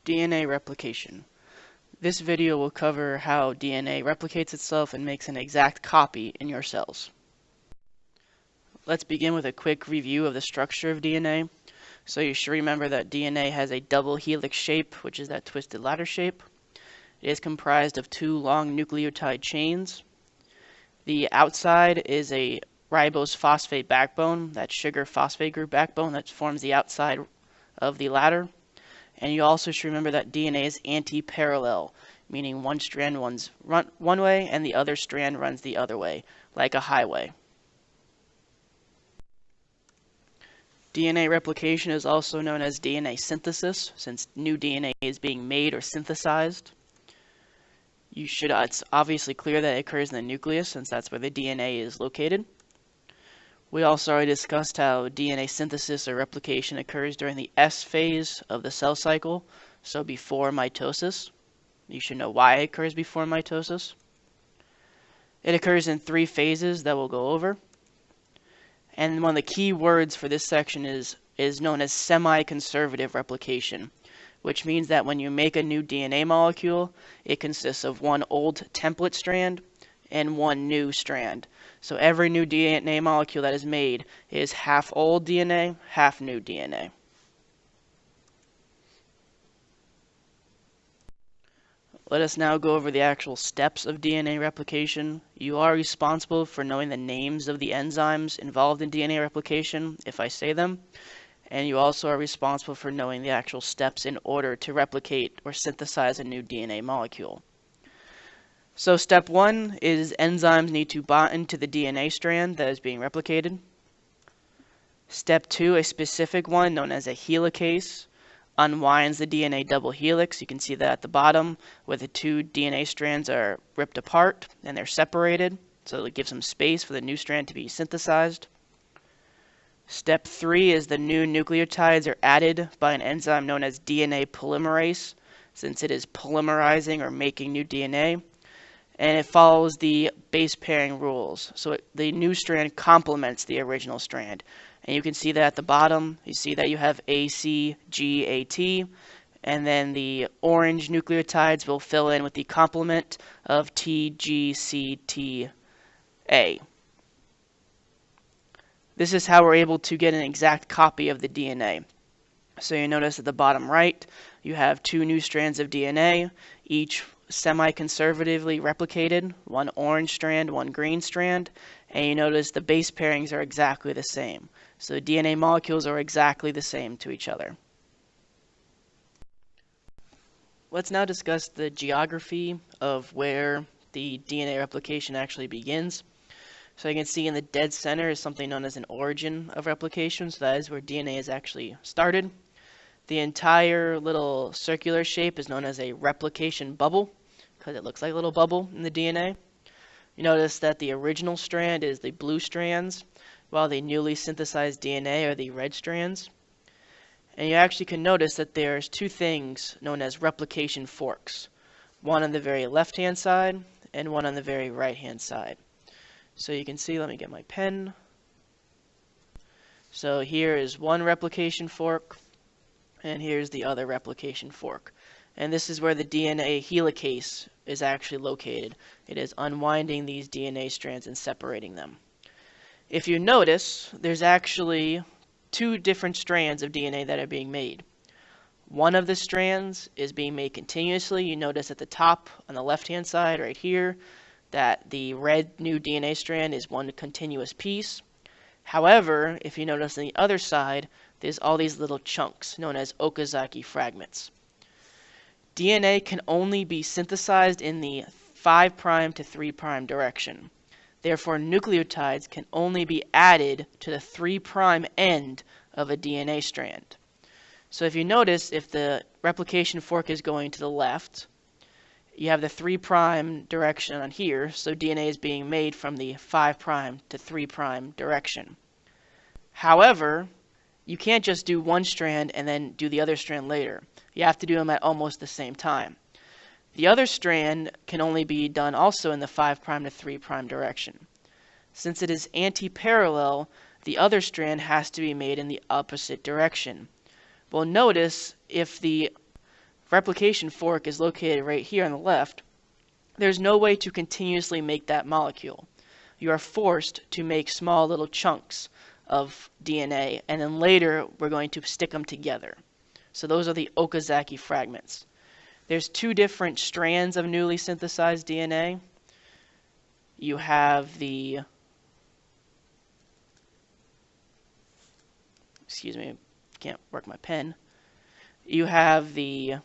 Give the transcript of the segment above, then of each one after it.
DNA replication. This video will cover how DNA replicates itself and makes an exact copy in your cells. Let's begin with a quick review of the structure of DNA. So you should remember that DNA has a double helix shape, which is that twisted ladder shape. It is comprised of two long nucleotide chains. The outside is a ribose phosphate backbone, that sugar phosphate group backbone that forms the outside of the ladder. And you also should remember that DNA is anti-parallel, meaning one strand runs one way and the other strand runs the other way, like a highway. DNA replication is also known as DNA synthesis, since new DNA is being made or synthesized. It's obviously clear that it occurs in the nucleus, since that's where the DNA is located. We also already discussed how DNA synthesis or replication occurs during the S phase of the cell cycle, so before mitosis. You should know why it occurs before mitosis. It occurs in three phases that we'll go over. And one of the key words for this section is known as semi-conservative replication, which means that when you make a new DNA molecule, it consists of one old template strand and one new strand. So every new DNA molecule that is made is half old DNA, half new DNA. Let us now go over the actual steps of DNA replication. You are responsible for knowing the names of the enzymes involved in DNA replication, if I say them, and you also are responsible for knowing the actual steps in order to replicate or synthesize a new DNA molecule. So step one is enzymes need to bind to the DNA strand that is being replicated. Step two, a specific one known as a helicase, unwinds the DNA double helix. You can see that at the bottom where the two DNA strands are ripped apart and they're separated, so it gives some space for the new strand to be synthesized. Step three is the new nucleotides are added by an enzyme known as DNA polymerase, since it is polymerizing or making new DNA. And it follows the base pairing rules. So the new strand complements the original strand. And you can see that at the bottom, you see that you have ACGAT, and then the orange nucleotides will fill in with the complement of TGCTA. This is how we're able to get an exact copy of the DNA. So you notice at the bottom right, you have two new strands of DNA, each semi-conservatively replicated, one orange strand, one green strand, and you notice the base pairings are exactly the same. So the DNA molecules are exactly the same to each other. Let's now discuss the geography of where the DNA replication actually begins. So you can see in the dead center is something known as an origin of replication, so that is where DNA is actually started. The entire little circular shape is known as a replication bubble, because it looks like a little bubble in the DNA. You notice that the original strand is the blue strands, while the newly synthesized DNA are the red strands. And you actually can notice that there's two things known as replication forks, one on the very left-hand side and one on the very right-hand side. So you can see, let me get my pen. So here is one replication fork, and here's the other replication fork. And this is where the DNA helicase is actually located. It is unwinding these DNA strands and separating them. If you notice, there's actually two different strands of DNA that are being made. One of the strands is being made continuously. You notice at the top on the left-hand side right here that the red new DNA strand is one continuous piece. However, if you notice on the other side, there's all these little chunks known as Okazaki fragments. DNA can only be synthesized in the 5' to 3' direction. Therefore, nucleotides can only be added to the 3' end of a DNA strand. So if you notice, if the replication fork is going to the left, you have the 3' direction on here, so DNA is being made from the 5' to 3' direction. However, you can't just do one strand and then do the other strand later. You have to do them at almost the same time. The other strand can only be done also in the 5' to 3' direction. Since it is anti-parallel, the other strand has to be made in the opposite direction. Well, notice if the replication fork is located right here on the left, there's no way to continuously make that molecule. You are forced to make small little chunks of DNA, and then later we're going to stick them together. So those are the Okazaki fragments. There's two different strands of newly synthesized DNA. You have the, excuse me, can't work my pen. You have the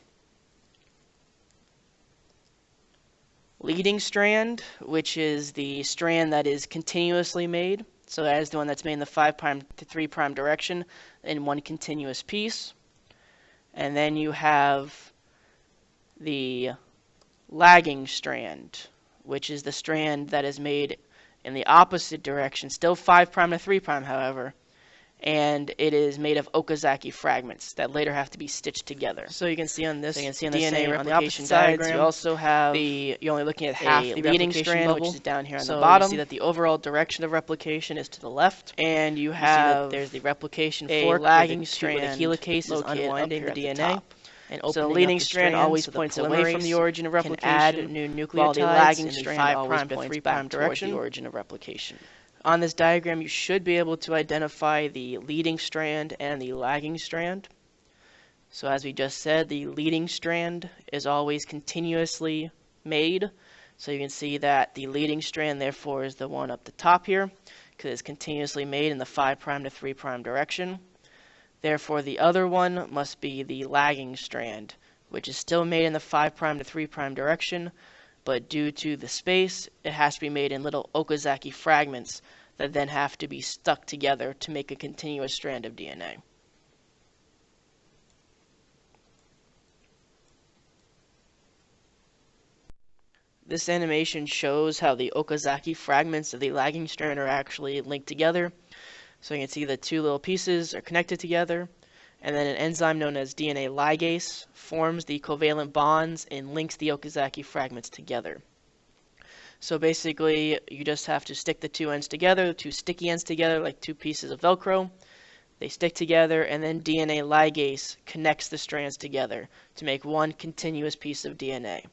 leading strand, which is the strand that is continuously made. So that is the one that's made in the 5' to 3' direction in one continuous piece. And then you have the lagging strand, which is the strand that is made in the opposite direction, still 5' to 3', however, and it is made of Okazaki fragments that later have to be stitched together. So you can see on this DNA replication diagram, you also have you're only looking at half the leading strand, which is down here on the bottom. You see that the overall direction of replication is to the left, and you have there's the replication fork, lagging strand, where the helicase is unwinding the DNA. And so the leading strand always points away from the origin of replication, add new nucleotides, while the lagging strand always points back toward the origin of replication. On this diagram, you should be able to identify the leading strand and the lagging strand. So as we just said, the leading strand is always continuously made. So you can see that the leading strand, therefore, is the one up the top here, because it's continuously made in the 5' to 3' direction. Therefore, the other one must be the lagging strand, which is still made in the 5' to 3' direction, but due to the space, it has to be made in little Okazaki fragments that then have to be stuck together to make a continuous strand of DNA. This animation shows how the Okazaki fragments of the lagging strand are actually linked together. So you can see the two little pieces are connected together, and then an enzyme known as DNA ligase forms the covalent bonds and links the Okazaki fragments together. So basically, you just have to stick the two ends together, the two sticky ends together, like two pieces of Velcro. They stick together, and then DNA ligase connects the strands together to make one continuous piece of DNA.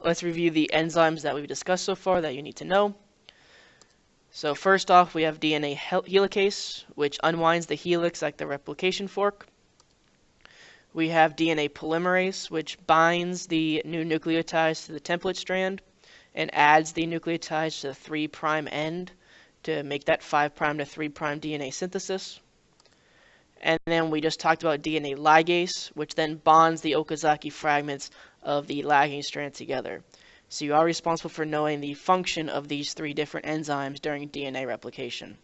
Let's review the enzymes that we've discussed so far that you need to know. So first off, we have DNA helicase, which unwinds the helix like the replication fork. We have DNA polymerase, which binds the new nucleotides to the template strand and adds the nucleotides to the 3' end to make that 5' to 3' DNA synthesis. And then we just talked about DNA ligase, which then bonds the Okazaki fragments of the lagging strand together. So you are responsible for knowing the function of these three different enzymes during DNA replication.